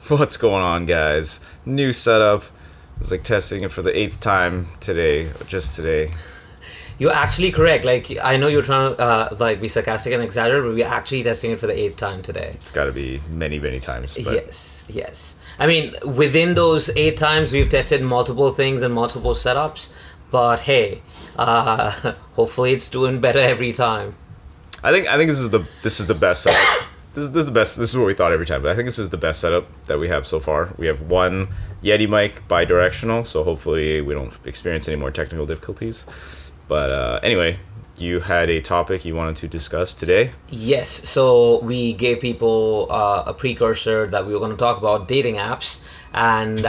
What's going on, guys? New setup. It's like testing it for the 8th time today, just today. You're actually correct. Like, I know you're trying to be sarcastic and exaggerate, but we're actually testing it for the 8th time today. It's got to be many, many times. But... Yes. I mean, within those 8 times, we've tested multiple things and multiple setups. But hey, hopefully it's doing better every time. I think this is the best setup. This is the best. This is what we thought every time. But I think this is the best setup that we have so far. We have one Yeti mic bi-directional, so hopefully we don't experience any more technical difficulties. But anyway, you had a topic you wanted to discuss today? Yes, so we gave people a precursor that we were going to talk about dating apps and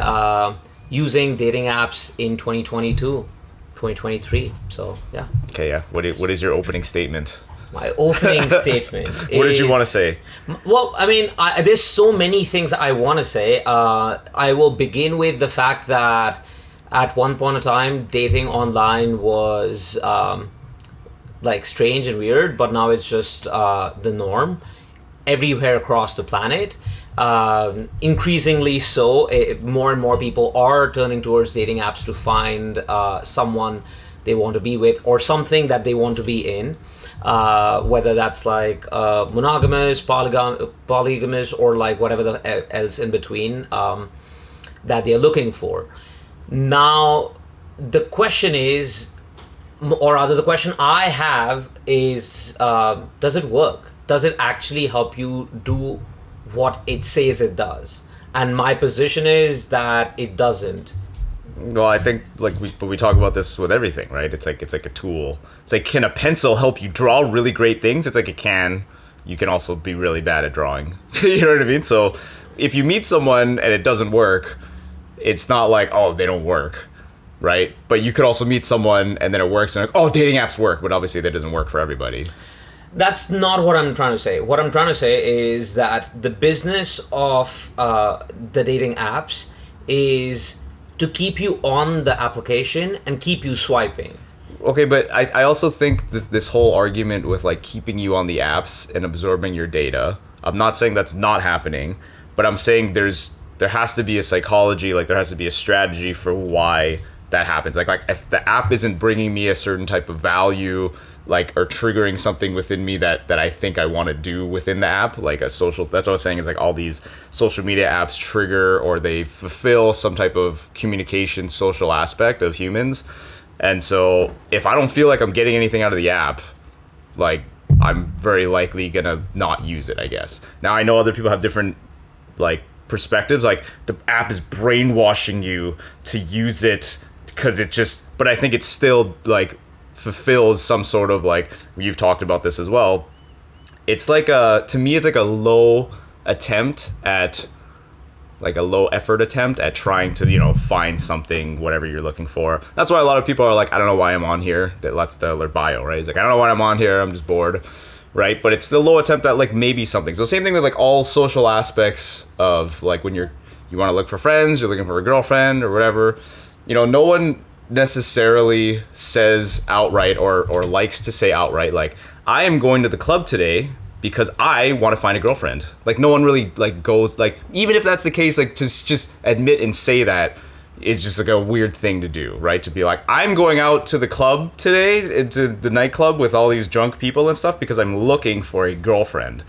using dating apps in 2022, 2023. So, yeah. Okay, yeah. What is your opening statement? My opening statement What did you want to say? Well, I mean, there's so many things I want to say. I will begin with the fact that at one point in time, dating online was strange and weird, but now it's just the norm everywhere across the planet. Increasingly so, more and more people are turning towards dating apps to find someone they want to be with or something that they want to be in. Whether that's like monogamous, polygamous, or like whatever else in between that they're looking for. Now, the question is, or rather the question I have is, does it work? Does it actually help you do what it says it does? And my position is that it doesn't. Well, I think we talk about this with everything, right? It's like a tool. It's like, can a pencil help you draw really great things? It's like it can. You can also be really bad at drawing. You know what I mean? So if you meet someone and it doesn't work, it's not like, oh, they don't work, right? But you could also meet someone and then it works and like, oh, dating apps work, but obviously that doesn't work for everybody. That's not what I'm trying to say. What I'm trying to say is that the business of the dating apps is to keep you on the application and keep you swiping. Okay, but I also think that this whole argument with like keeping you on the apps and absorbing your data, I'm not saying that's not happening, but I'm saying there has to be a psychology, like there has to be a strategy for why that happens. Like if the app isn't bringing me a certain type of value, like, or triggering something within me that I think I want to do within the app, like a social, that's what I was saying, is like all these social media apps trigger or they fulfill some type of communication social aspect of humans. And so if I don't feel like I'm getting anything out of the app, like I'm very likely gonna not use it, I guess. Now I know other people have different like perspectives, like the app is brainwashing you to use it because it just, but I think it's still like fulfills some sort of, like, you've talked about this as well, it's like to me it's like a low effort attempt at trying to, you know, find something, whatever you're looking for. That's why a lot of people are like, I don't know why I'm on here. That's their bio, right? It's like, I don't know why I'm on here, I'm just bored, right? But it's the low attempt at like maybe something. So same thing with like all social aspects of like when you want to look for friends, you're looking for a girlfriend or whatever, you know, no one necessarily says outright or likes to say outright like, I am going to the club today because I want to find a girlfriend. Like no one really like goes, like, even if that's the case, like to just admit and say that is just like a weird thing to do, right? To be like, I'm going out to the club today, to the nightclub with all these drunk people and stuff because I'm looking for a girlfriend.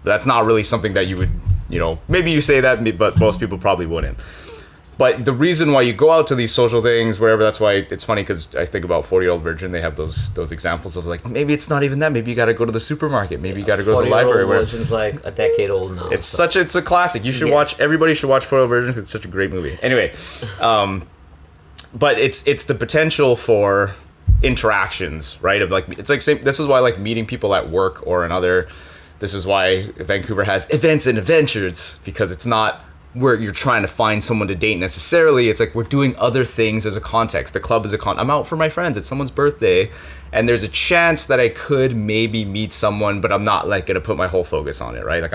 But that's not really something that you would, you know, maybe you say that, but most people probably wouldn't. But the reason why you go out to these social things, wherever, that's why it's funny, because I think about 40-Year-Old Virgin, they have those examples of like, maybe it's not even that, maybe you got to go to the supermarket, maybe you got to go to the library. 40-Year-Old Virgin's like a decade old now. It's a classic. You should watch, everybody should watch 40-Year-Old Virgin because it's such a great movie. Anyway, but it's the potential for interactions, right? Of like, it's like, this is why like meeting people at work or another, this is why Vancouver has events and adventures, because it's not where you're trying to find someone to date necessarily. It's like we're doing other things as a context. The club is I'm out for my friends. It's someone's birthday, and there's a chance that I could maybe meet someone, but I'm not like gonna put my whole focus on it, right? Like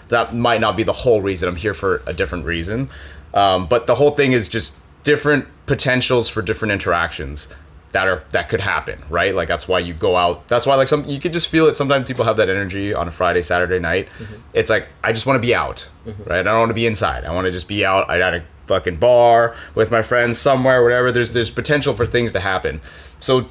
that might not be the whole reason. I'm here for a different reason. But the whole thing is just different potentials for different interactions. that could happen, right? Like that's why you go out. That's why like you could just feel it. Sometimes people have that energy on a Friday, Saturday night. It's like I just want to be out, right? I don't want to be inside. I want to just be out. I at a fucking bar with my friends somewhere, whatever. There's potential for things to happen. So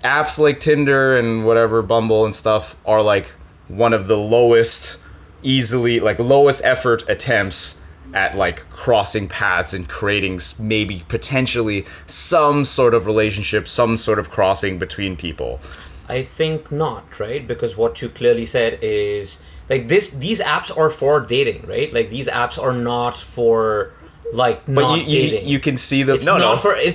apps like Tinder and whatever, Bumble and stuff are like one of the lowest effort attempts at like crossing paths and creating maybe potentially some sort of relationship, some sort of crossing between people. I think not, right? Because what you clearly said is like these apps are for dating, right? Like these apps are not for like not dating. You can see them. It's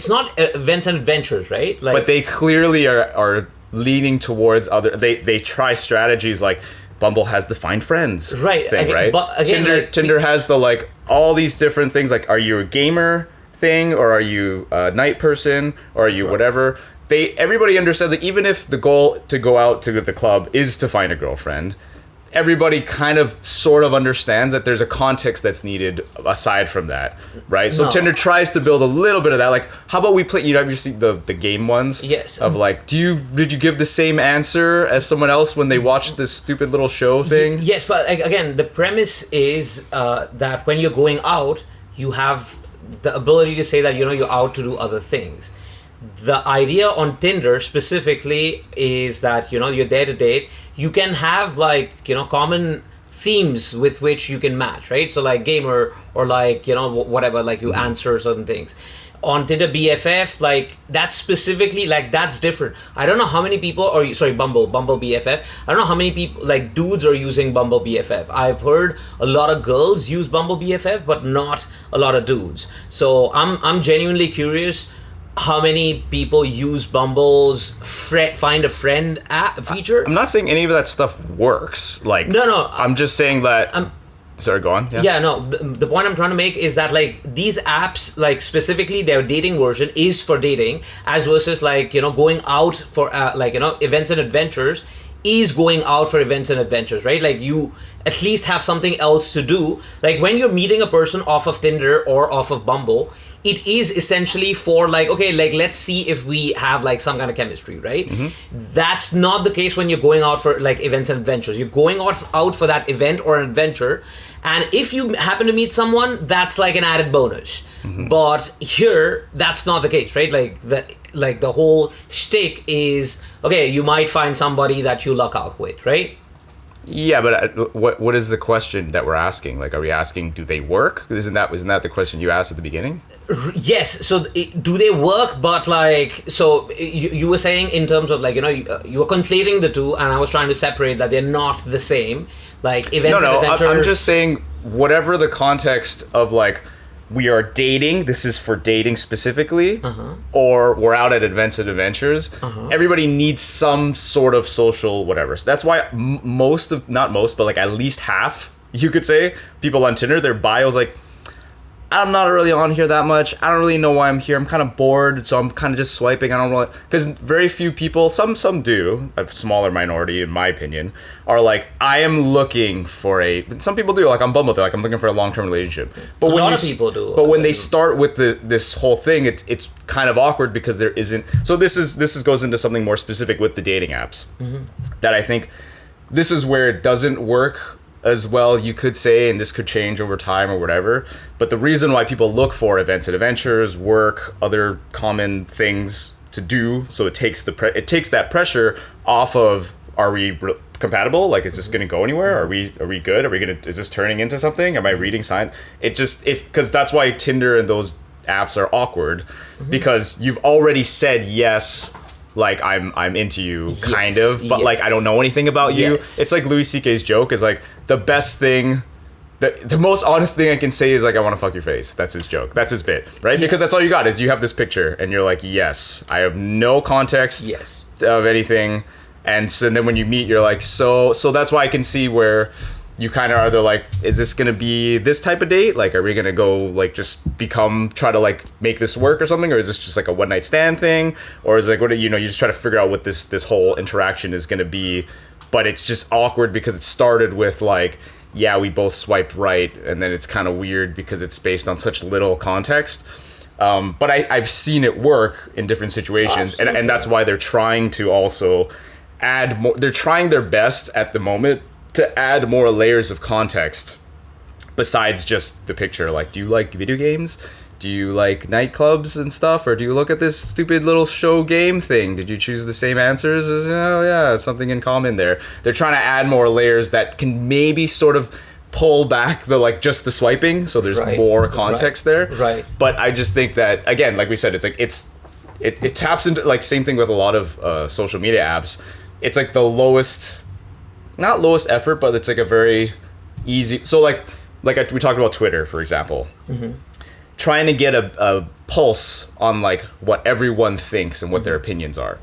not events and adventures, right? Like, but they clearly are leaning towards other. They try strategies like Bumble has the find friends right thing, again, right? But again, Tinder has the like all these different things. Like, are you a gamer thing, or are you a night person, or are you whatever? Everybody understands that even if the goal to go out to the club is to find a girlfriend, everybody kind of sort of understands that there's a context that's needed aside from that, right? So Tinder tries to build a little bit of that. Like, how about we play, have you seen the game ones? Yes. Of like, did you give the same answer as someone else when they watched this stupid little show thing? Yes, but again, the premise is that when you're going out, you have the ability to say that, you're out to do other things. The idea on Tinder specifically is that, you're there to date. You can have like, common themes with which you can match, right? So like gamer or like, whatever, like you answer certain things. On Tinder BFF, like that's specifically like that's different. I don't know how many people Bumble BFF. I don't know how many people like dudes are using Bumble BFF. I've heard a lot of girls use Bumble BFF, but not a lot of dudes. So I'm genuinely curious how many people use Bumble's find a friend app feature. I'm not saying any of that stuff works. Like, no. I'm just saying that. Sorry, go on. Yeah, no. The point I'm trying to make is that like these apps, like specifically their dating version is for dating, as versus like going out for events and adventures is going out for events and adventures, right? Like you at least have something else to do. Like when you're meeting a person off of Tinder or off of Bumble, it is essentially for like, okay, like let's see if we have like some kind of chemistry, right? That's not the case when you're going out for like events and adventures. You're going out for that event or an adventure, and if you happen to meet someone, that's like an added bonus. But here, that's not the case, right? Like the whole shtick is, okay, you might find somebody that you luck out with, right? Yeah, but what is the question that we're asking? Like, are we asking, do they work? Isn't that the question you asked at the beginning? Yes. So do they work? But like, so you were saying in terms of like, you were conflating the two, and I was trying to separate that they're not the same. Like events and adventures. I'm just saying whatever the context of like, we are dating, this is for dating specifically, or we're out at events and adventures, everybody needs some sort of social whatever. So that's why not most, but like at least half, you could say, people on Tinder, their bio's like, I'm not really on here that much. I don't really know why I'm here. I'm kind of bored, so I'm kind of just swiping. I don't really... Because very few people, some do, a smaller minority in my opinion, are like, I am looking for some people do, like on Bumble, they're like, I'm looking for a long-term relationship. But a lot of people do. But when they start with this whole thing, it's kind of awkward because there isn't... So this goes into something more specific with the dating apps. That I think this is where it doesn't work as well, you could say, and this could change over time or whatever, but the reason why people look for events and adventures, work, other common things to do, so it takes that pressure off of, are we compatible? Like, is this going to go anywhere? Are we good? Is this turning into something? Am I reading signs? Because that's why Tinder and those apps are awkward, because you've already said yes. Like, I'm into you, kind of, but like, I don't know anything about you. It's like Louis C.K.'s joke is like, the best thing, the most honest thing I can say is like, I want to fuck your face. That's his joke. That's his bit, right? Because that's all you got is you have this picture and you're like, yes, I have no context of anything. And so then when you meet, you're like, so that's why I can see where you kind of are there like, is this going to be this type of date? Like, are we going to go like just try to like make this work or something? Or is this just like a one night stand thing? Or is it like, you just try to figure out what this whole interaction is going to be. But it's just awkward because it started with like, yeah, we both swiped right. And then it's kind of weird because it's based on such little context. But I've seen it work in different situations, and that's why they're trying to also add more. They're trying their best at the moment to add more layers of context besides just the picture. Like, do you like video games? Do you like nightclubs and stuff? Or do you look at this stupid little show game thing? Did you choose the same answers? Oh, yeah, something in common there. They're trying to add more layers that can maybe sort of pull back the, like, just the swiping, so there's more context there. Right. But I just think that, again, like we said, it's like, it taps into, like, same thing with a lot of social media apps. It's like the lowest, not lowest effort, but it's like a very easy, so we talked about Twitter, for example. Trying to get a pulse on, like, what everyone thinks and what their opinions are.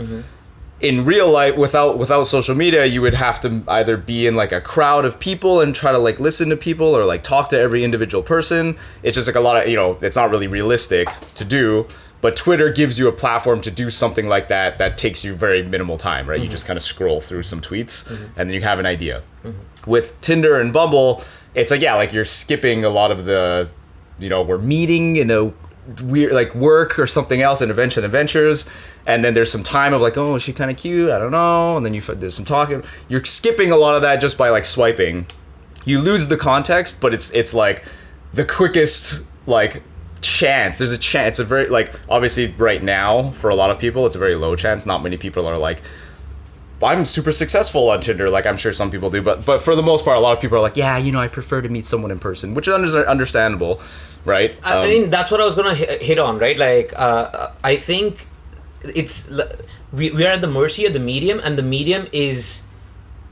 In real life, without social media, you would have to either be in, like, a crowd of people and try to, like, listen to people or, like, talk to every individual person. It's just like a lot of, it's not really realistic to do. But Twitter gives you a platform to do something like that takes you very minimal time, right? You just kind of scroll through some tweets and then you have an idea. With Tinder and Bumble, it's like, yeah, like, you're skipping a lot of the, we're meeting in a weird, like, work or something else, intervention adventures, and then there's some time of, like, oh, is she kind of cute? I don't know. And then there's some talking. You're skipping a lot of that just by, like, swiping. You lose the context, but it's like the quickest, like, chance. There's a chance. It's a very, like, obviously right now for a lot of people it's a very low chance. Not many people are like, I'm super successful on Tinder, like I'm sure some people do, but for the most part a lot of people are like, yeah, I prefer to meet someone in person, which is understandable, right? I mean, that's what I was gonna hit on, right? Like, I think it's we are at the mercy of the medium, and the medium is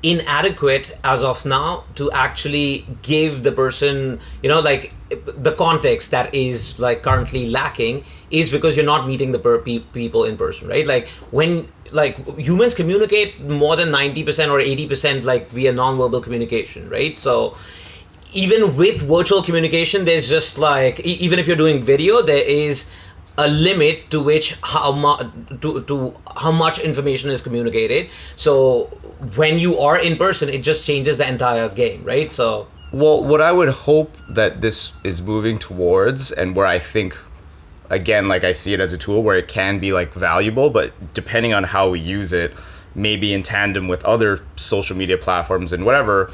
inadequate as of now to actually give the person, like, the context that is, like, currently lacking is because you're not meeting the people in person, right? Like, when, like, humans communicate more than 90% or 80%, like, via nonverbal communication, right? So even with virtual communication, there's just, like, even if you're doing video, there is a limit to which how much information is communicated. So when you are in person, it just changes the entire game, right? So, well, what I would hope that this is moving towards, and where I think, again, like, I see it as a tool where it can be, like, valuable, but depending on how we use it, maybe in tandem with other social media platforms and whatever,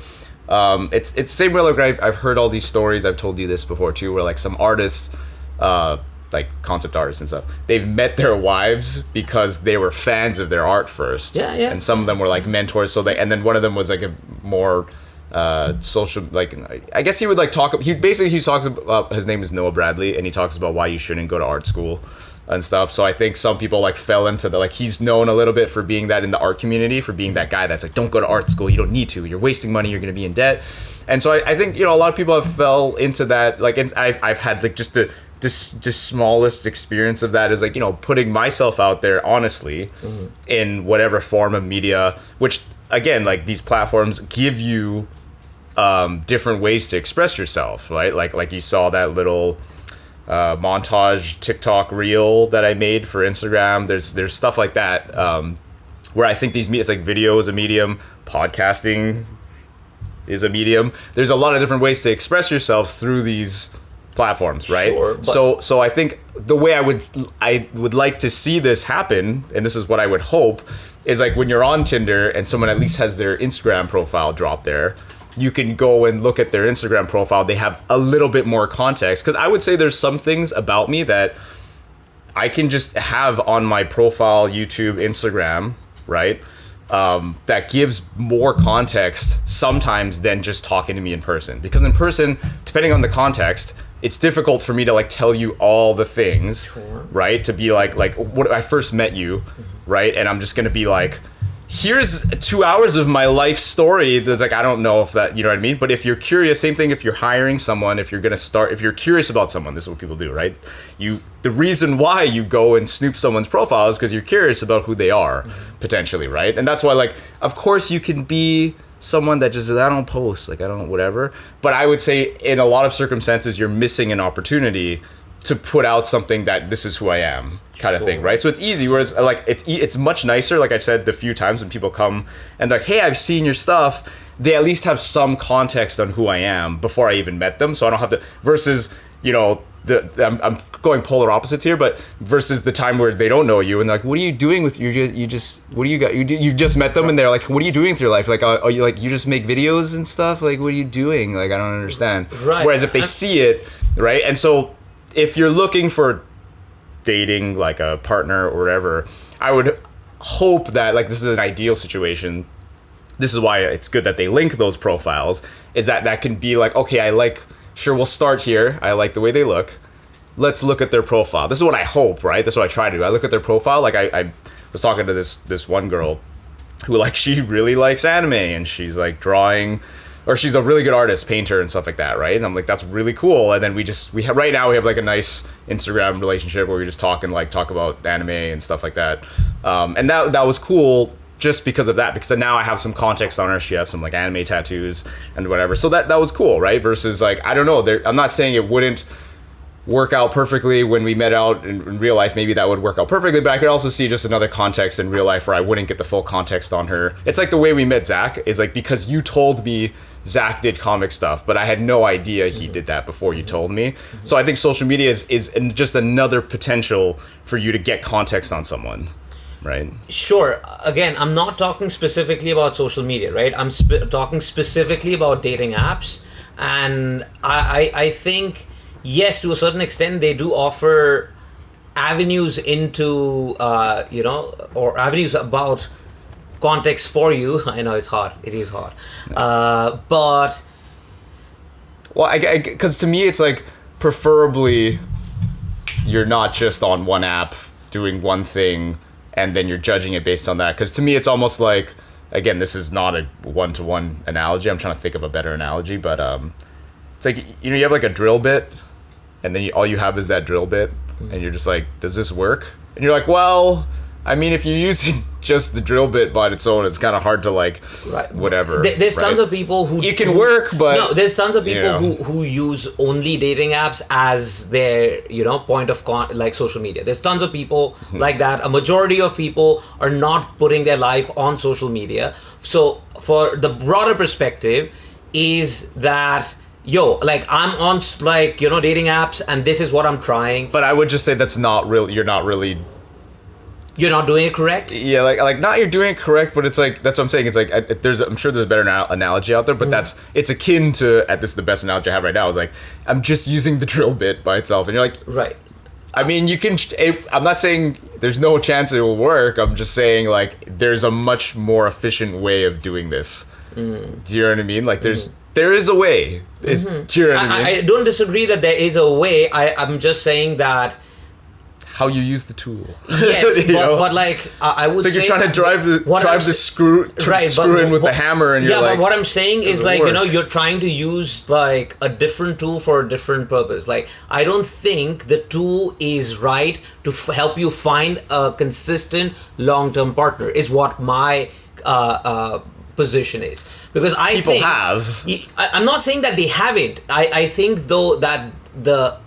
it's the same way. Like, I've heard all these stories, I've told you this before too, where, like, some artists, like concept artists and stuff, they've met their wives because they were fans of their art first. Yeah. And some of them were, like, mentors, and then one of them was, like, a more social, like, I guess he would, like, he talks about, his name is Noah Bradley, and he talks about why you shouldn't go to art school and stuff. So I think some people, like, fell into the, like, he's known a little bit for being that in the art community, for being that guy that's like, don't go to art school, you don't need to, you're wasting money, you're going to be in debt. And so I think, a lot of people have fell into that, like, and I've had, like, just the smallest experience of that is, like, putting myself out there honestly in whatever form of media, which, again, like, these platforms give you different ways to express yourself, right? Like you saw that little montage TikTok reel that I made for Instagram. There's stuff like that where I think these it's like video is a medium, podcasting is a medium. There's a lot of different ways to express yourself through these platforms, right? Sure, so I think the way I would like to see this happen, and this is what I would hope, is, like, when you're on Tinder and someone at least has their Instagram profile drop there, you can go and look at their Instagram profile. They have a little bit more context, because I would say there's some things about me that I can just have on my profile, YouTube, Instagram, right? That gives more context sometimes than just talking to me in person, because in person, depending on the context, it's difficult for me to, like, tell you all the things, sure, right? To be like what I first met you, right? And I'm just gonna be like, here's 2 hours of my life story that's, like, I don't know if that, you know what I mean? But if you're curious, same thing if you're hiring someone, if you're curious about someone, this is what people do, right? The reason why you go and snoop someone's profile is because you're curious about who they are, potentially, right? And that's why, like, of course you can be someone that just says, I don't post, like, I don't whatever. But I would say in a lot of circumstances, you're missing an opportunity to put out something that this is who I am kind of thing, right? So it's easy, whereas, like, it's much nicer, like I said the few times when people come and like, hey, I've seen your stuff, they at least have some context on who I am before I even met them, so I don't have to, versus, I'm going polar opposites here, but versus the time where they don't know you and they're like, what are you doing with you just what do you got you just met them and they're like, what are you doing with your life? Like, are you like, you just make videos and stuff? Like, what are you doing? Like, I don't understand. Right. Whereas if they see it, right, and so if you're looking for dating, like a partner or whatever, I would hope that, like, this is an ideal situation. This is why it's good that they link those profiles, is that can be like, okay, sure, we'll start here. I like the way they look. Let's look at their profile. This is what I hope, right? This is what I try to do. I look at their profile. Like, I was talking to this one girl who, like, she really likes anime and she's like drawing, or she's a really good artist, painter and stuff like that, right? And I'm like, that's really cool. And then right now we have like a nice Instagram relationship where we just talk about anime and stuff like that. And that was cool just because of that, because now I have some context on her. She has some like anime tattoos and whatever. So that was cool, right? Versus, like, I don't know, I'm not saying it wouldn't work out perfectly when we met out in real life. Maybe that would work out perfectly, but I could also see just another context in real life where I wouldn't get the full context on her. It's like the way we met Zach is like, because you told me Zach did comic stuff, but I had no idea he did that before you told me. So I think social media is just another potential for you to get context on someone, right? Sure. Again, I'm not talking specifically about social media, right? I'm talking specifically about dating apps. And I think, yes, to a certain extent, they do offer avenues into, or avenues about context for you. I know it's hard. It is hard. But... Well, because to me, it's like, preferably, you're not just on one app doing one thing and then you're judging it based on that. Because to me, it's almost like, again, this is not a one-to-one analogy. I'm trying to think of a better analogy, but it's like, you have like a drill bit, and then all you have is that drill bit, and you're just like, does this work? And you're like, well, I mean, if you're using just the drill bit by its own, it's kind of hard to, like, right. Whatever. There's right? tons of people who... It can work, but... No, there's tons of people who use only dating apps as their, point of like social media. There's tons of people like that. A majority of people are not putting their life on social media. So for the broader perspective is that... like, I'm on, like, dating apps, and this is what I'm trying. But I would just say that's not real. You're not really... You're not doing it correct? Yeah, like not you're doing it correct, but it's like, that's what I'm saying. It's like, I'm sure there's a better analogy out there, but it's akin to, this is the best analogy I have right now, is like, I'm just using the drill bit by itself. And you're like... Right. I mean, you can... I'm not saying there's no chance it will work. I'm just saying, like, there's a much more efficient way of doing this. Do you know what I mean? Like, there is a way. Do you know what I mean? I don't disagree that there is a way. I'm just saying that... How you use the tool. Yes, but like, I would say... It's like you're trying to drive the screw in with the hammer, and you're like... Yeah, but what I'm saying is, like, work. you're trying to use, like, a different tool for a different purpose. Like, I don't think the tool is right to help you find a consistent long-term partner, is what my position is. Because People have. I'm not saying that they haven't. I think, though, that the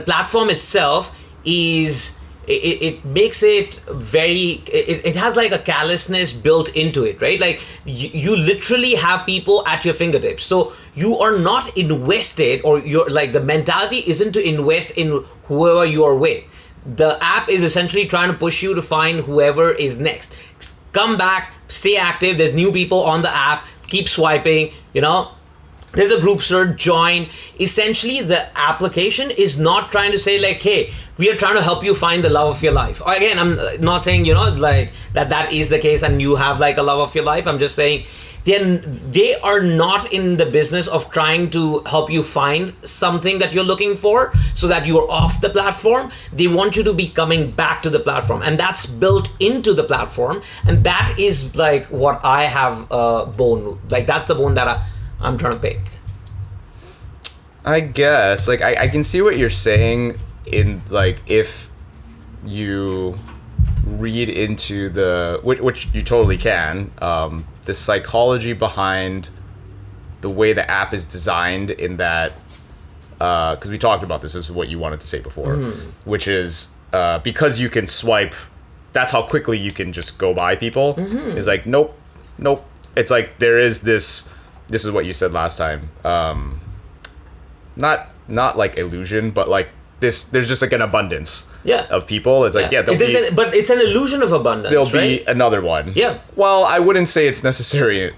platform itself is... It makes it very... It has like a callousness built into it, right? Like, you literally have people at your fingertips. So you are not invested, or you're like, the mentality isn't to invest in whoever you are with. The app is essentially trying to push you to find whoever is next. Come back, stay active. There's new people on the app. Keep swiping, There's a group search, join. Essentially, the application is not trying to say, like, hey, we are trying to help you find the love of your life. Again, I'm not saying, like, that is the case and you have, like, a love of your life. I'm just saying they are not in the business of trying to help you find something that you're looking for so that you're off the platform. They want you to be coming back to the platform, and that's built into the platform. And that is, like, what I have bone. Like, that's the bone that I'm trying to pick. I guess, like, I can see what you're saying in, like, if you read into which you totally can, the psychology behind the way the app is designed, in that, because we talked about this is what you wanted to say before, which is, because you can swipe, that's how quickly you can just go by people. It's like, nope. It's like, there is this is what you said last time. Not not like illusion, but like this. There's just like an abundance. Yeah. Of people. It's like But it's an illusion of abundance. There'll right? be another one. Yeah. Well, I wouldn't say it's necessarily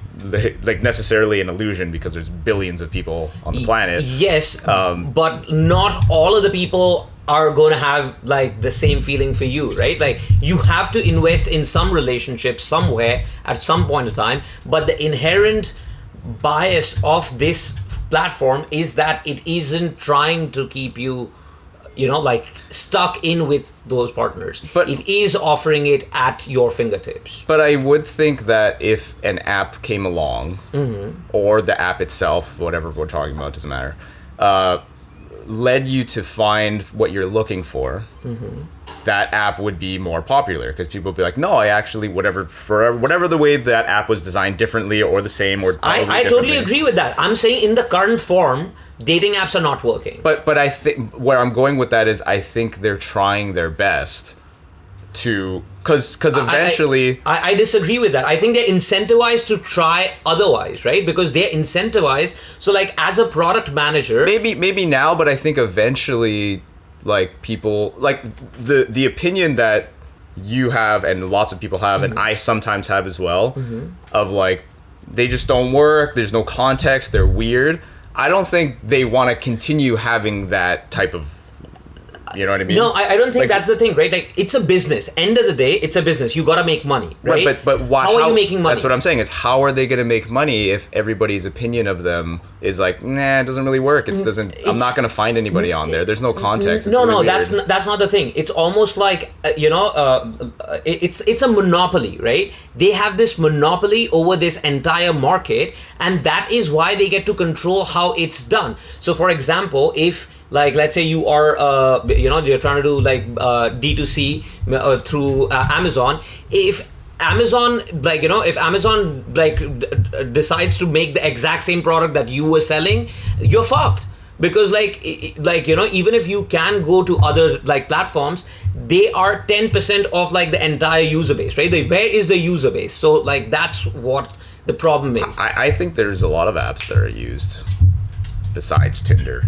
an illusion because there's billions of people on the planet. Yes, but not all of the people are going to have like the same feeling for you, right? Like you have to invest in some relationship somewhere at some point in time, but the inherent bias of this platform is that it isn't trying to keep you, like stuck in with those partners. But it is offering it at your fingertips. But I would think that if an app came along, or the app itself, whatever we're talking about, doesn't matter, led you to find what you're looking for, that app would be more popular because people would be like, no, I actually, whatever the way that app was designed differently or the same or I totally agree with that. I'm saying in the current form, dating apps are not working. But I think where I'm going with that is I think they're trying their best to, because eventually I disagree with that. I think they're incentivized to try otherwise, right? Because they're incentivized. So like as a product manager, maybe now, but I think eventually, like people, like the opinion that you have and lots of people have, and I sometimes have as well, of like they just don't work. There's no context. They're weird. I don't think they want to continue having that type of. You know what I mean? No, I don't think that's the thing, right? Like, it's a business. End of the day, it's a business. You gotta make money, right? But why? How are you making money? That's what I'm saying. Is how are they gonna make money if everybody's opinion of them is like, nah, it doesn't really work. I'm not gonna find anybody on there. There's no context. No, that's not the thing. It's almost like it's a monopoly, right? They have this monopoly over this entire market, and that is why they get to control how it's done. So, for example, if like let's say you are you're trying to do like D2C through Amazon. If Amazon decides to make the exact same product that you were selling, you're fucked. Because even if you can go to other like platforms, they are 10% of like the entire user base, right? Where is the user base? So like that's what the problem is. I think there's a lot of apps that are used besides Tinder.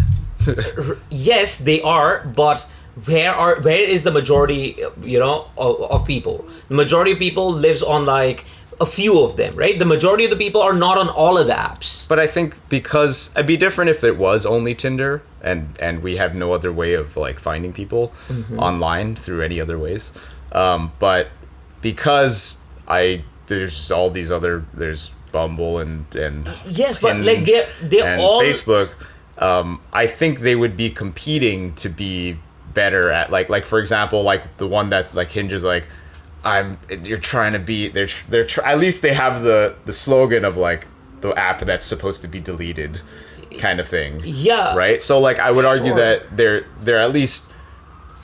Yes, they are, but where is the majority, of people? The majority of people lives on like a few of them, right? The majority of the people are not on all of the apps. But I think because it'd be different if it was only Tinder and we have no other way of like finding people online through any other ways. But because there's all these other, there's Bumble and yes, Hinge but like they're and all Facebook. I think they would be competing to be better at like for example, like the one that like Hinge is like, you're trying to be at least they have the slogan of like the app that's supposed to be deleted kind of thing. Yeah. Right? So like I would argue that they're at least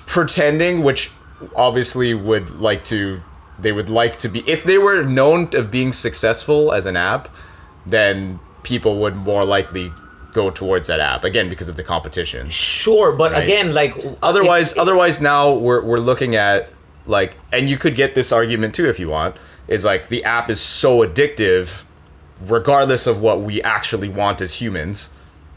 pretending, which obviously they would like to be, if they were known of being successful as an app, then people would more likely go towards that app again because of the competition. Sure, but right? Again, like otherwise now we're looking at like, and you could get this argument too if you want, is like the app is so addictive regardless of what we actually want as humans,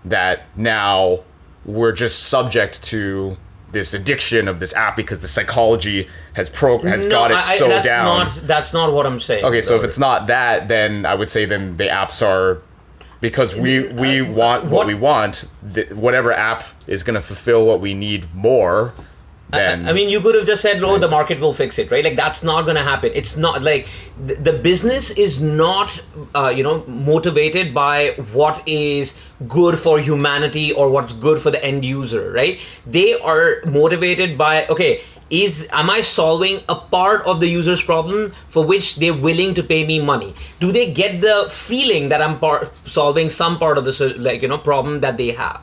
that now we're just subject to this addiction of this app because the psychology has got it so down. That's not what I'm saying. Okay, so if it's not that, then I would say then the apps are, because we want what we want, whatever app is going to fulfill what we need more. Then I mean, you could have just said, "Oh, the market will fix it," right? Like that's not going to happen. It's not like the business is not, motivated by what is good for humanity or what's good for the end user, right? They are motivated by, okay, am I solving a part of the user's problem for which they're willing to pay me money? Do they get the feeling that I'm solving some part of the problem that they have?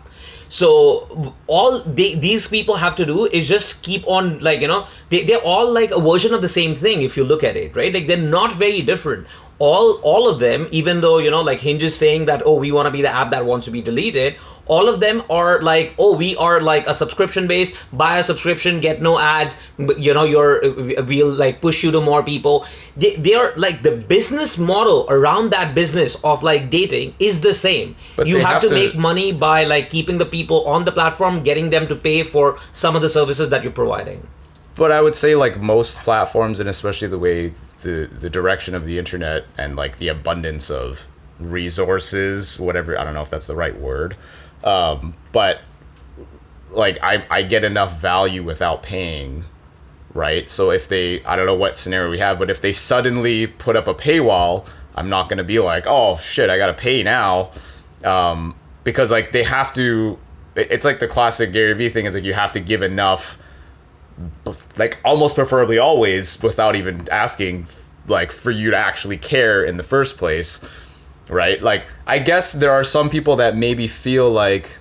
So all these people have to do is just keep on they're all like a version of the same thing if you look at it, right? Like they're not very different. all of them, even though, like Hinge is saying that, oh, we want to be the app that wants to be deleted, all of them are like, oh, we are like a subscription based, buy a subscription, get no ads, we'll like push you to more people. They are like, the business model around that business of like dating is the same. But you they have have to make money by like keeping the people on the platform, getting them to pay for some of the services that you're providing. But I would say like most platforms, and especially the way the direction of the internet and like the abundance of resources, whatever, I don't know if that's the right word, but like I get enough value without paying, right? So if they, I don't know what scenario we have, but if they suddenly put up a paywall, I'm not going to be like, oh shit, I got to pay now, because like they have to, it's like the classic Gary Vee thing is like you have to give enough, like almost preferably always without even asking, like for you to actually care in the first place, right? Like I guess there are some people that maybe feel like,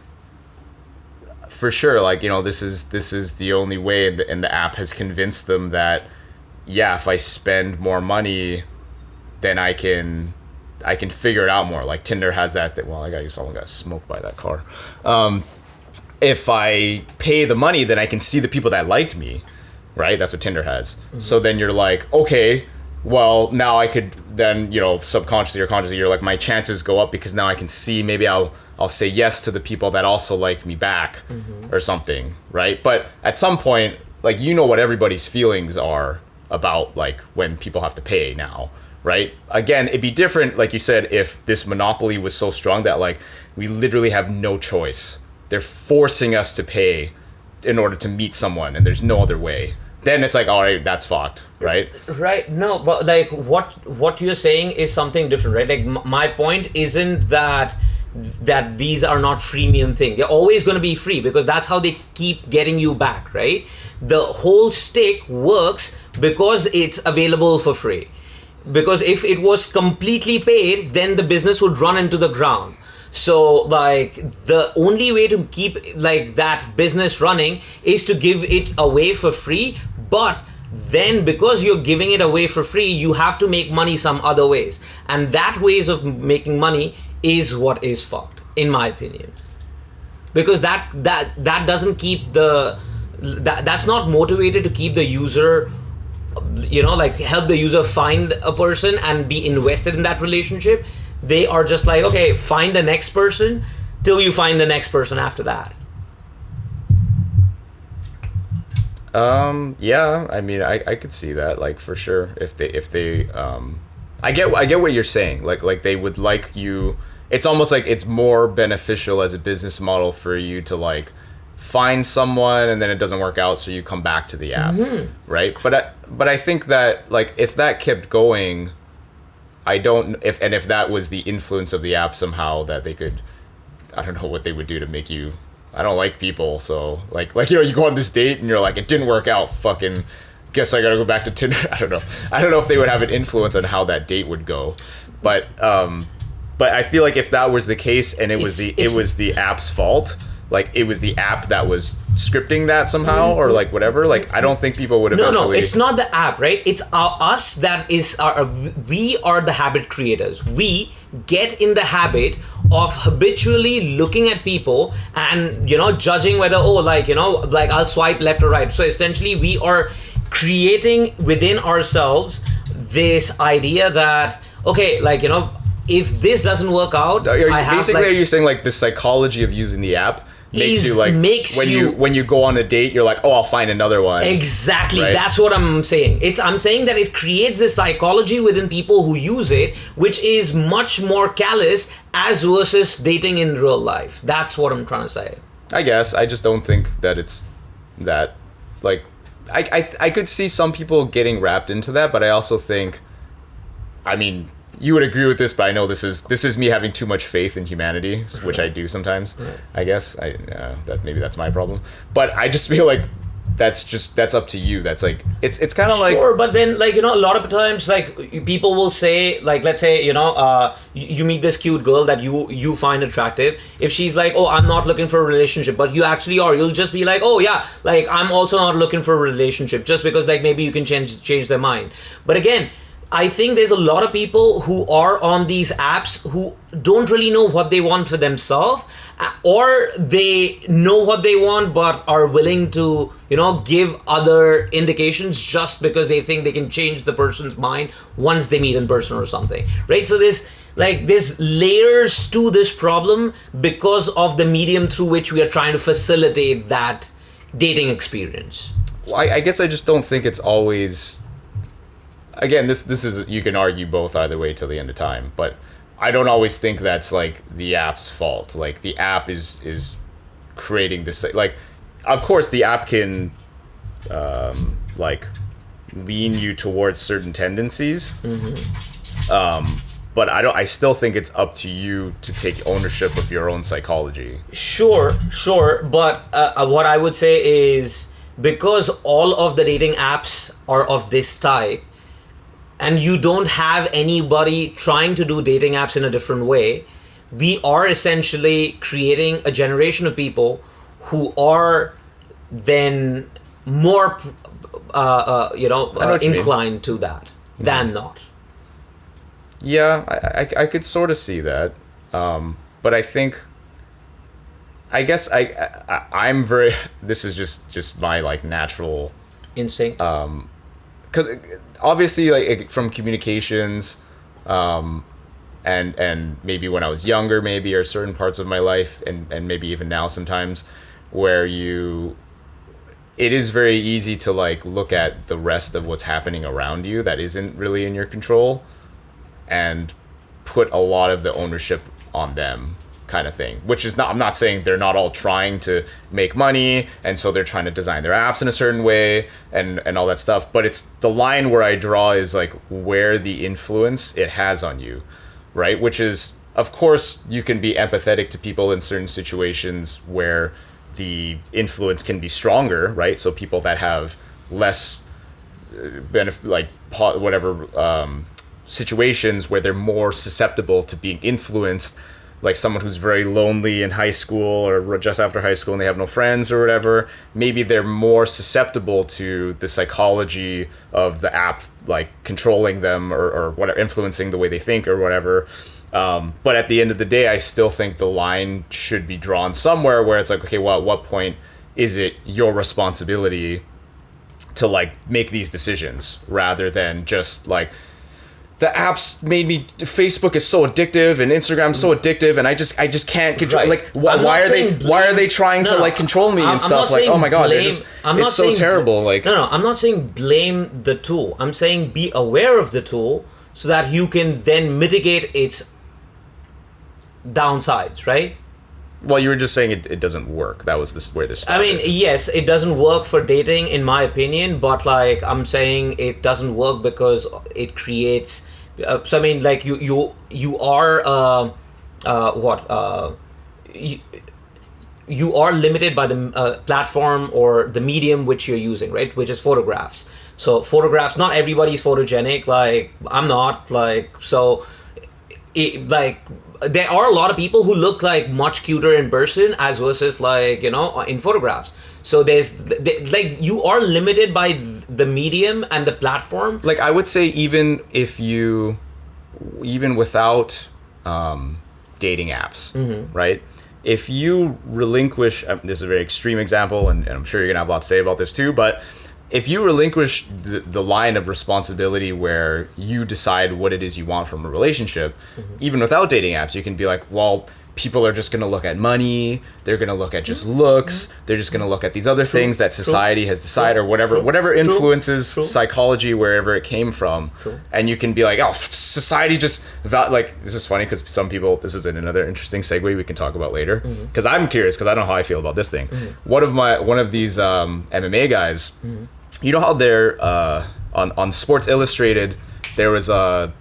for sure, like, this is the only way, and the app has convinced them that, yeah, if I spend more money, then I can figure it out more. Like Tinder has that thing. Well, someone got smoked by that car. If I pay the money, then I can see the people that liked me, right? That's what Tinder has. Mm-hmm. So then you're like, okay, well, now I could then, subconsciously or consciously, you're like, my chances go up because now I can see, maybe I'll say yes to the people that also like me back, or something, right? But at some point, like, what everybody's feelings are about, like, when people have to pay now, right? Again, it'd be different, like you said, if this monopoly was so strong that, like, we literally have no choice. They're forcing us to pay in order to meet someone, and there's no other way. Then it's like, all right, that's fucked, right? Right. No, but like what you're saying is something different, right? Like my point isn't that these are not freemium thing. They're always going to be free because that's how they keep getting you back, right? The whole stick works because it's available for free. Because if it was completely paid, then the business would run into the ground. So like the only way to keep like that business running is to give it away for free, but then because you're giving it away for free, you have to make money some other ways, and that ways of making money is what is fucked, in my opinion, because that doesn't keep that's not motivated to keep the user, like help the user find a person and be invested in that relationship. They are just like, okay, find the next person till you find the next person after that. Yeah, I mean, I could see that, like, for sure. If they I get what you're saying. Like they would like you. It's almost like it's more beneficial as a business model for you to like find someone and then it doesn't work out, so you come back to the app, right? But I think that like if that kept going, if that was the influence of the app somehow, that they could, I don't know what they would do to make you, I don't like people, so like you go on this date and you're like, it didn't work out, fucking guess I gotta go back to Tinder. I don't know if they would have an influence on how that date would go, but I feel like if that was the case and it was the app's fault, like it was the app that was scripting that somehow, or like whatever, like I don't think people would eventually... No, it's not the app, right? It's us that is we are the habit creators. We get in the habit of habitually looking at people and judging whether like I'll swipe left or right. So essentially we are creating within ourselves this idea that, okay, like if this doesn't work out, are you saying like the psychology of using the app makes you like when you go on a date, you're like, oh, I'll find another one. Exactly, right? That's what I'm saying. I'm saying that it creates this psychology within people who use it, which is much more callous as versus dating in real life. That's what I'm trying to say. I guess I just don't think that it's that, like, I could see some people getting wrapped into that, but I also think, I mean, you would agree with this, but I know this is me having too much faith in humanity, which I do sometimes. I guess that's my problem. But I just feel like that's up to you. That's like it's kind of like, sure, but then like a lot of times like people will say, like, let's say you meet this cute girl that you find attractive. If she's like, oh, I'm not looking for a relationship, but you actually are, you'll just be like, oh yeah, like I'm also not looking for a relationship, just because like maybe you can change their mind. But again, I think there's a lot of people who are on these apps who don't really know what they want for themselves, or they know what they want but are willing to, give other indications just because they think they can change the person's mind once they meet in person or something, right? So there's layers to this problem because of the medium through which we are trying to facilitate that dating experience. Well, I guess I just don't think it's always. Again, this is, you can argue both either way till the end of time, but I don't always think that's like the app's fault. Like the app is creating this, like, of course the app can like lean you towards certain tendencies. But I still think it's up to you to take ownership of your own psychology. Sure, but what I would say is, because all of the dating apps are of this type, and you don't have anybody trying to do dating apps in a different way, we are essentially creating a generation of people who are then more, inclined to that than not. Yeah, I could sort of see that, but I think, I guess I'm very. This is just my like natural instinct. Because obviously, like from communications, and maybe when I was younger, maybe, or certain parts of my life, and maybe even now sometimes, where it is very easy to like look at the rest of what's happening around you that isn't really in your control, and put a lot of the ownership on them, kind of thing. Which is not, I'm not saying they're not all trying to make money, and so they're trying to design their apps in a certain way and all that stuff, but it's the line where I draw is like where the influence it has on you, right? Which is, of course, you can be empathetic to people in certain situations where the influence can be stronger, right? So people that have less situations where they're more susceptible to being influenced, like someone who's very lonely in high school or just after high school and they have no friends or whatever, maybe they're more susceptible to the psychology of the app, like controlling them or whatever, influencing the way they think or whatever. But at the end of the day, I still think the line should be drawn somewhere where it's like, okay, well, at what point is it your responsibility to like make these decisions, rather than just like, the apps made me. Facebook is so addictive, and Instagram's so addictive, and I just can't control. Right. Like, why are they trying to like control me and stuff? Like, oh my god, it's so terrible. Like, no, I'm not saying blame the tool. I'm saying be aware of the tool so that you can then mitigate its downsides, right? Well, you were just saying it doesn't work. That was where this started. I mean, yes, it doesn't work for dating, in my opinion, but like I'm saying, it doesn't work because it creates. So I mean, like you are you are limited by the platform or the medium which you're using, right? Which is photographs. So photographs, not everybody's photogenic. Like I'm not. Like so, there are a lot of people who look like much cuter in person as versus like in photographs. So you are limited by the medium and the platform. Like I would say, even without dating apps, right? If you relinquish, this is a very extreme example, and I'm sure you're gonna have a lot to say about this too, but if you relinquish the line of responsibility where you decide what it is you want from a relationship, even without dating apps, you can be like, well, people are just going to look at money, they're going to look at just looks, they're just going to look at these other things that society has decided, or whatever influences psychology wherever it came from. And you can be like, oh, society just like, this is funny because some people, this is another interesting segue we can talk about later, because I'm curious, because I don't know how I feel about this thing. One of these MMA guys, you know how they're on Sports Illustrated, there was a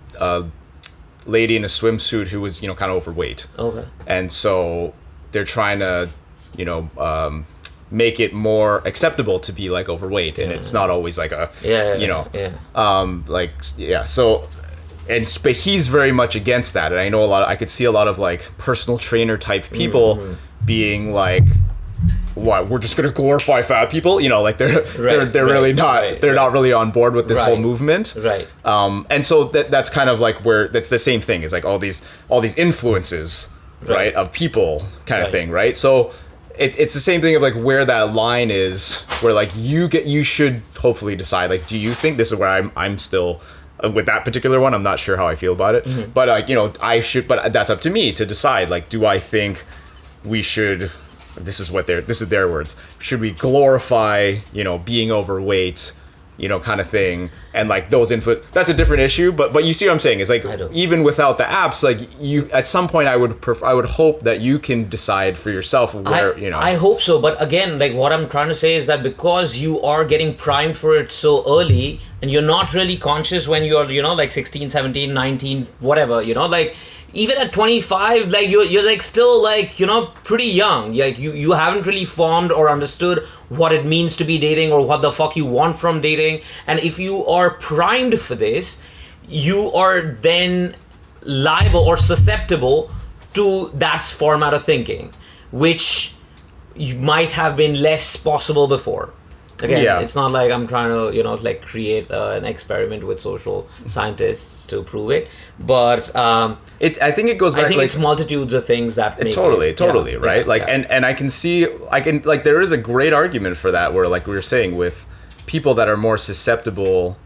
lady in a swimsuit who was kind of overweight. Okay. And so they're trying to make it more acceptable to be like overweight, and it's not always like a so but he's very much against that, and I know I could see a lot of like personal trainer type people being like, what, we're just gonna glorify fat people, like they're really not, they're not really on board with this whole movement, right? And so that's kind of like where that's the same thing. It's like all these influences, right, of people kind of thing, right? So it's the same thing of like where that line is, where like you should hopefully decide, like, do you think this is where I'm still with that particular one, I'm not sure how I feel about it, but like, I should, but that's up to me to decide, like, do I think we should, this is their words, should we glorify, being overweight, kind of thing, and like those that's a different issue, but you see what I'm saying, is like, even without the apps, like, you at some point I would hope that you can decide for yourself where, I hope so, but again, like, what I'm trying to say is that because you are getting primed for it so early, and you're not really conscious when you're, like 16, 17, 19, whatever, like, even at 25, like, you're like still like, pretty young. Like, you haven't really formed or understood what it means to be dating or what the fuck you want from dating. And if you are primed for this, you are then liable or susceptible to that format of thinking, which you might have been less possible before. Again, it's not like I'm trying to, like, create an experiment with social scientists to prove it, but I think it goes back. I think, like, it's multitudes of things that make totally, right? And I can see, like, there is a great argument for that, where, like we were saying, with people that are more susceptible,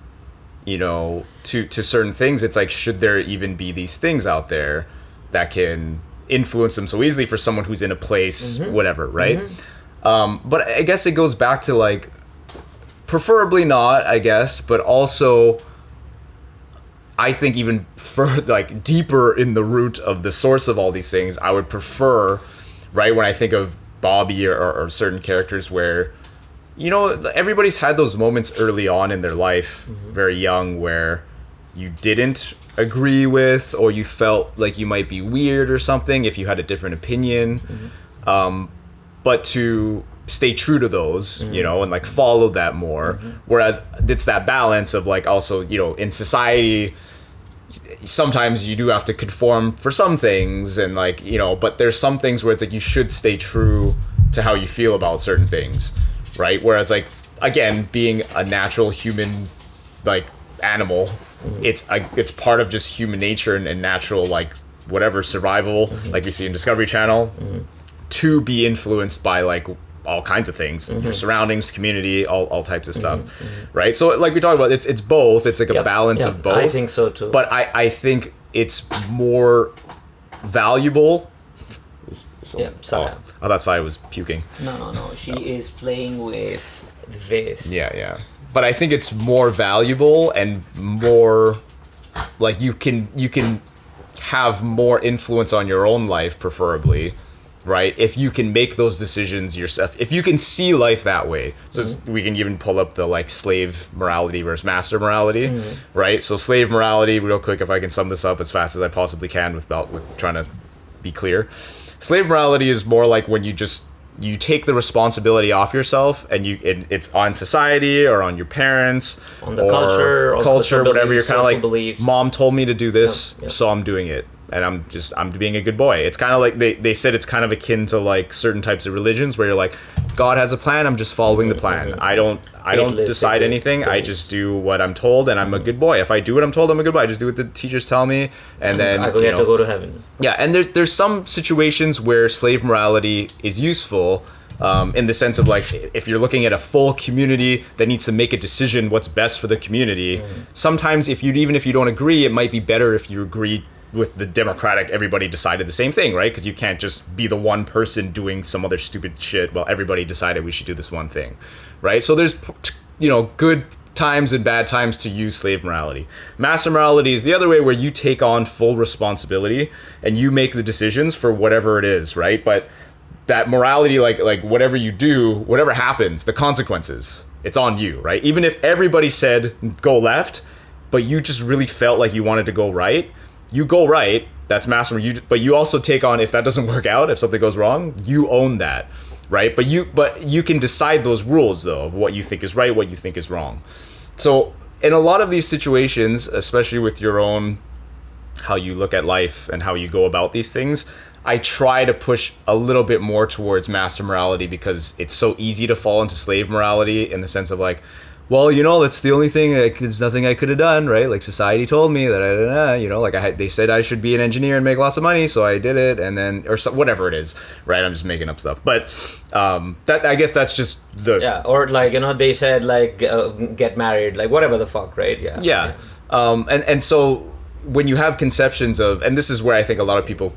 to certain things, it's like, should there even be these things out there that can influence them so easily for someone who's in a place, whatever, right? But I guess it goes back to, like, preferably not, I guess, but also I think even like deeper in the root of the source of all these things, I would prefer, right, when I think of Bobby or certain characters where, everybody's had those moments early on in their life, very young, where you didn't agree with, or you felt like you might be weird or something if you had a different opinion, but to stay true to those, and like follow that more. Whereas it's that balance of, like, also, in society, sometimes you do have to conform for some things, and like, but there's some things where it's like you should stay true to how you feel about certain things, right? Whereas, like, again, being a natural human, like, animal, it's part of just human nature and natural, like, whatever, survival, like we see in Discovery Channel, to be influenced by, like, all kinds of things, your surroundings, community, all types of stuff, right? So, like we talked about, it's both. It's like a balance of both. I think so too. But I think it's more valuable. Sorry. I thought Sai was puking. No. She is playing with this. Yeah. But I think it's more valuable and more, like, you can have more influence on your own life, preferably, right? If you can make those decisions yourself, if you can see life that way. So we can even pull up the, like, slave morality versus master morality, right? So slave morality, real quick, if I can sum this up as fast as I possibly can with trying to be clear. Slave morality is more like when you take the responsibility off yourself, and it's on society or on your parents, on the culture, whatever. You're kind of like, beliefs. Mom told me to do this, so I'm doing it. And I'm being a good boy. It's kind of like they said it's kind of akin to, like, certain types of religions where you're like, God has a plan, I'm just following the plan. I don't decide anything. I just do what I'm told, and I'm a good boy. If I do what I'm told, I'm a good boy. I just do what the teachers tell me, and then I get to go to heaven. Yeah, and there's some situations where slave morality is useful, in the sense of, like, if you're looking at a full community that needs to make a decision what's best for the community. Sometimes even if you don't agree, it might be better if you agree with the democratic, everybody decided the same thing, right? Because you can't just be the one person doing some other stupid shit while everybody decided we should do this one thing, right? So there's, good times and bad times to use slave morality. Master morality is the other way, where you take on full responsibility and you make the decisions for whatever it is, right? But that morality, like whatever you do, whatever happens, the consequences, it's on you, right? Even if everybody said go left, but you just really felt like you wanted to go right, you go right. That's master. But you also take on, if that doesn't work out, if something goes wrong, you own that, right? But you can decide those rules, though, of what you think is right, what you think is wrong. So in a lot of these situations, especially with your own, how you look at life and how you go about these things, I try to push a little bit more towards master morality because it's so easy to fall into slave morality in the sense of like, well, you know, that's the only thing. There's nothing I could have done, right? Like society told me that you know, like they said I should be an engineer and make lots of money, so I did it, and then or so, whatever it is, right? I'm just making up stuff, but that I guess that's just the or like you know they said like get married, like whatever the fuck, right? Yeah. And so when you have conceptions of, and this is where I think a lot of people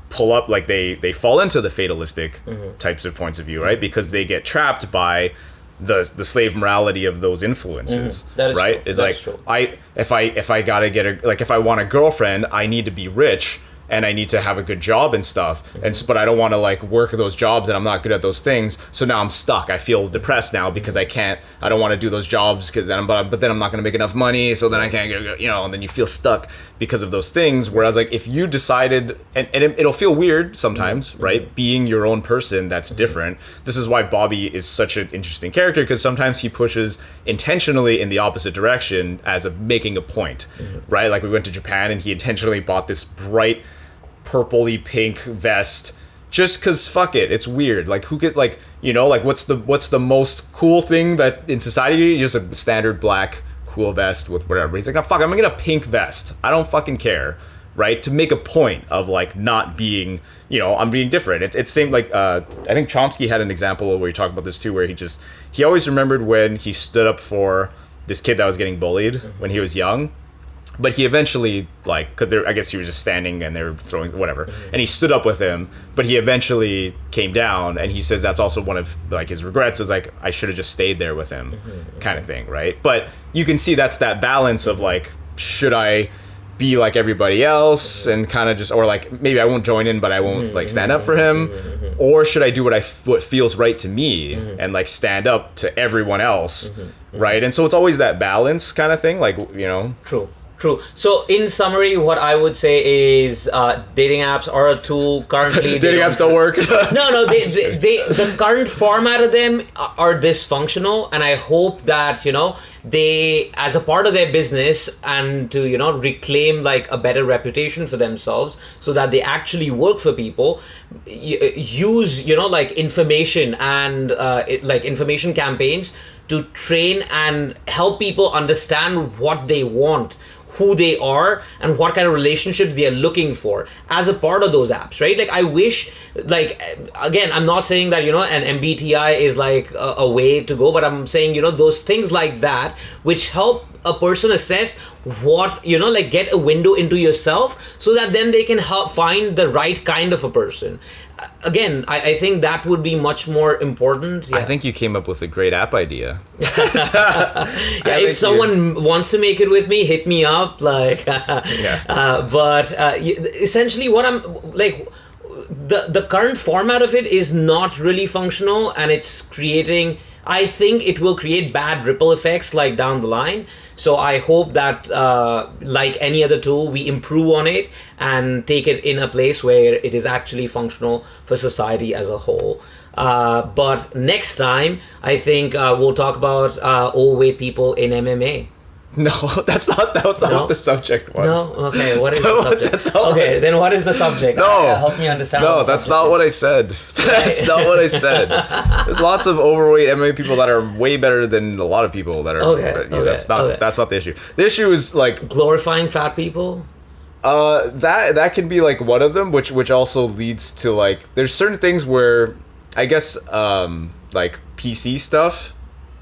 pull up, like they fall into the fatalistic types of points of view, right? Because they get trapped by the slave morality of those influences, that is right? True. Is that like is true. if I gotta get a, like if I want a girlfriend, I need to be rich and I need to have a good job and stuff, but I don't want to like work those jobs and I'm not good at those things, so now I'm stuck. I feel depressed now because I don't want to do those jobs because then but then I'm not going to make enough money, so then I can't get, you know, and then you feel stuck because of those things. Whereas like if you decided, and it'll feel weird sometimes, right, being your own person that's different. This is why Bobby is such an interesting character, because sometimes he pushes intentionally in the opposite direction as of making a point, right? Like we went to Japan and he intentionally bought this bright purpley pink vest just because fuck it, it's weird. Like who gets, like, you know, like what's the most cool thing that in society? Just a standard black cool vest with whatever. He's like, oh, fuck, I'm gonna get a pink vest, I don't fucking care, right? To make a point of like not being, you know, I'm being different. It's same like I think Chomsky had an example where he talked about this too, where he always remembered when he stood up for this kid that was getting bullied when he was young. But he eventually, like, because I guess he was just standing and they were throwing whatever, and he stood up with him. But he eventually came down, and he says that's also one of like his regrets, is like I should have just stayed there with him, kind of thing, right? But you can see that's that balance of like, should I be like everybody else and kind of just, or like maybe I won't join in, but I won't like stand up for him, or should I do what feels right to me and like stand up to everyone else, right? And so it's always that balance kind of thing, like, you know. True. So, in summary, what I would say is dating apps are a tool currently. Dating apps don't work. No, the current format of them are dysfunctional, and I hope that, you know, they, as a part of their business and to, you know, reclaim like a better reputation for themselves so that they actually work for people, use, you know, like information and like information campaigns to train and help people understand what they want, who they are, and what kind of relationships they are looking for as a part of those apps, right? Like I wish, like, again, I'm not saying that, you know, an MBTI is like a way to go, but I'm saying, you know, those things like that which help a person assess what, you know, like get a window into yourself so that then they can help find the right kind of a person. Again, I think that would be much more important. I think you came up with a great app idea. If someone wants to make it with me, hit me up. Like, but essentially, what I'm like, the current format of it is not really functional, and it's creating. I think it will create bad ripple effects like down the line. So I hope that like any other tool, we improve on it and take it in a place where it is actually functional for society as a whole. But next time, I think we'll talk about overweight people in MMA. No, that's not what the subject was. No? Okay, what is the subject? Okay, then what is the subject? No. Help me understand. No, that's not what I said. That's not what I said. There's lots of overweight MMA people that are way better than a lot of people that are. That's not the issue. The issue is like glorifying fat people. That can be like one of them, which also leads to like there's certain things where I guess like PC stuff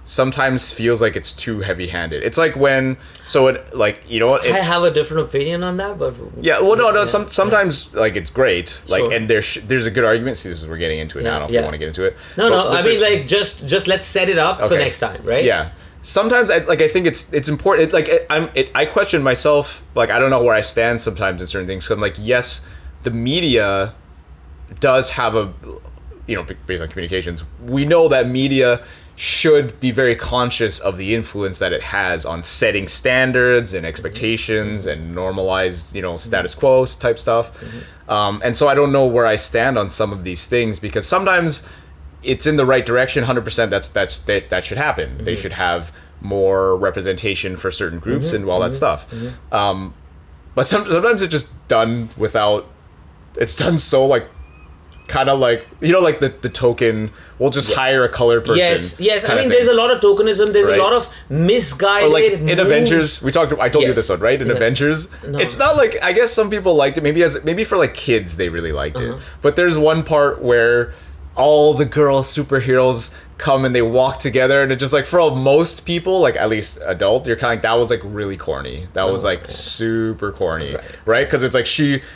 sometimes feels like it's too heavy-handed. It's like when, so it like, you know what? I have a different opinion on that, but yeah, well, no. Sometimes like it's great, like, sure. And there's a good argument. See, this is we're getting into it now. I don't know if you want to get into it. No. I mean, like just let's set it up for next time, right? Yeah. Sometimes I think it's important. I question myself. Like I don't know where I stand sometimes in certain things. So I'm like, yes, the media does have a, you know, based on communications, we know that media should be very conscious of the influence that it has on setting standards and expectations and normalized, you know, status quo type stuff. And so I don't know where I stand on some of these things, because sometimes it's in the right direction. 100% that should happen. They should have more representation for certain groups and all that stuff. But sometimes it's just done without it's done so like kind of like, you know, like the token, we'll just hire a colored person. Yes. I kind of mean, thing. there's a lot of tokenism. There's Right. a lot of misguided. Or like in moves. Avengers, I told you Yes. this one, right? In Yeah. Avengers, No. it's not like, I guess some people liked it. Maybe for like kids they really liked Uh-huh. it. But there's one part where all the girl superheroes come and they walk together, and it just like, for most people, like at least adult, you're kind of like, that was like really corny. That was like super corny, right? Because it's like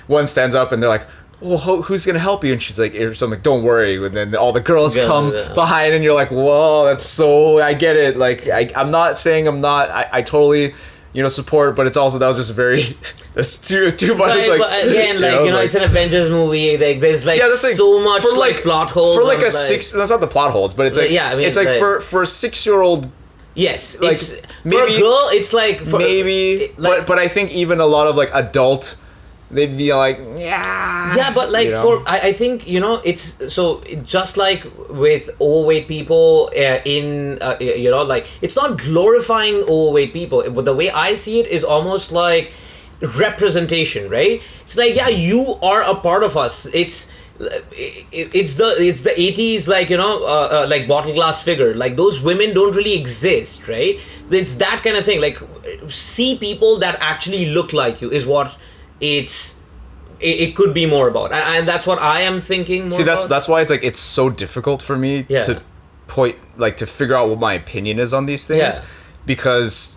one stands up and they're like, well, who's gonna help you? And she's like, or something, don't worry. And then all the girls come behind, and you're like, whoa, that's so, I get it. Like, I'm not saying I totally, you know, support, but it's also, that was just very, that's too much. But again, like, you know, it's an Avengers movie. Like, there's like that's like, so much for like plot holes. for like and, a six. That's not the plot holes, but it's like, Yeah, I mean, it's like like- for a 6-year-old. Yes, like, it's, for maybe- a girl, it's like for, Maybe, like, but I think even a lot of like adult, they'd be like, yeah, but like you know? I think, you know, it's so just like with overweight people you know, like, it's not glorifying overweight people, but the way I see it is almost like representation, right? It's like, yeah, you are a part of us. It's the 80s, like, you know, like bottle glass figure, like those women don't really exist, right? It's that kind of thing. Like, see people that actually look like you is what it could be more about, and that's what I am thinking more. See, about. that's why it's like, it's so difficult for me to to figure out what my opinion is on these things, Yeah. because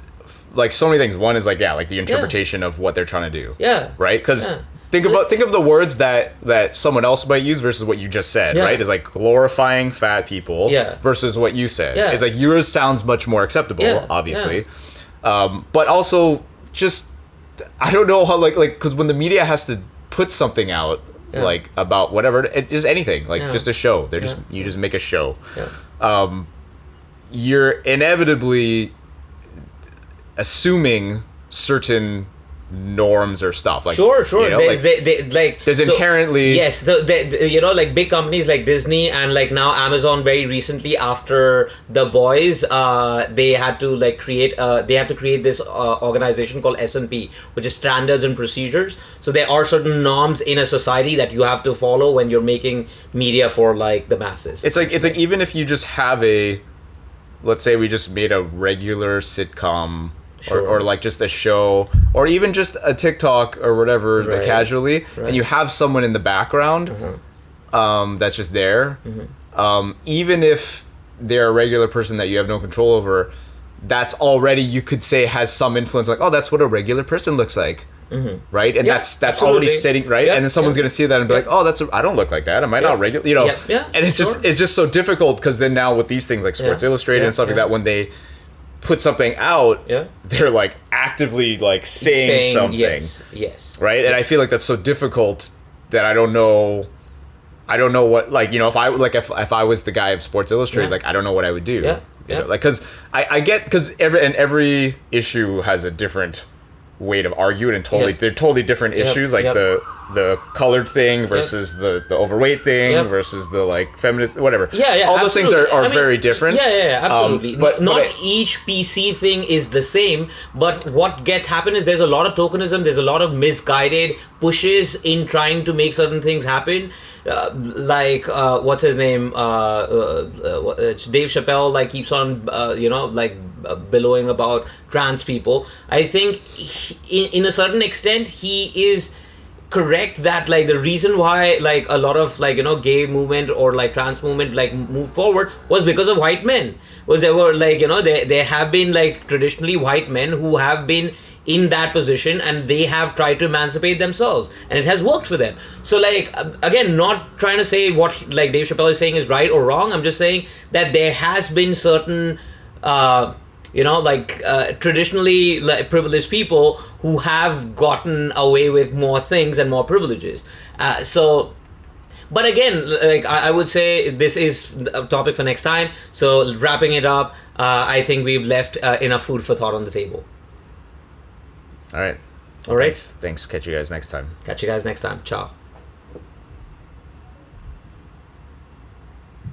like so many things. One is like, like the interpretation of what they're trying to do. Yeah. Right? Because Yeah. think of the words that someone else might use versus what you just said, Yeah. right? Is like glorifying fat people versus what you said. Yeah. It's like yours sounds much more acceptable, Yeah. obviously. But also just, I don't know how, like because when the media has to put something out like about whatever, it is anything, like just a show. They're just, you just make a show. Yeah. You're inevitably assuming certain norms or stuff, like Sure. you know, There's like, there's inherently yes. The you know, like big companies like Disney and like now Amazon very recently after The Boys, they had to like create this organization called S&P, which is Standards and Procedures. So there are certain norms in a society that you have to follow when you're making media for like the masses. it's like even if you just have let's say we just made a regular sitcom. Sure. Or like just a show, or even just a TikTok or whatever, Right. casually, Right. and you have someone in the background that's just there, even if they're a regular person that you have no control over, that's already, you could say, has some influence, like, oh, that's what a regular person looks like, right? And Yeah, that's absolutely. already sitting, right? Yeah, And then someone's yeah. gonna see that and be like, oh, I don't look like that, am I not regular, you know? Yeah, yeah, And it's sure. just so difficult, because then now with these things like Sports Yeah, Illustrated yeah, and stuff like yeah. that, when they put something out, Yeah. they're like actively like saying something, yes. right? And I feel like that's so difficult that I don't know what, like, you know, if I was the guy of Sports Illustrated, Yeah. like, I don't know what I would do. Yeah, You yeah. know, like, because I get, because every issue has a different way to argue it, and Yeah. they're totally different issues, like yep. the colored thing versus the overweight thing Yep. versus the like feminist, whatever. Yeah, all those things absolutely. are I mean, very different. Yeah, absolutely. But not I- each PC thing is the same, but what gets happen is there's a lot of tokenism, there's a lot of misguided pushes in trying to make certain things happen. What's his name? Dave Chappelle keeps on, billowing about trans people. I think in a certain extent he is correct that the reason why a lot of gay movement or trans movement moved forward was because of white men. Was there were there have been traditionally white men who have been in that position and they have tried to emancipate themselves and it has worked for them. So again, not trying to say what Dave Chappelle is saying is right or wrong. I'm just saying that there has been certain traditionally privileged people who have gotten away with more things and more privileges. But again, I would say this is a topic for next time. So wrapping it up, I think we've left enough food for thought on the table. All right. All right. Thanks. Catch you guys next time. Catch you guys next time. Ciao.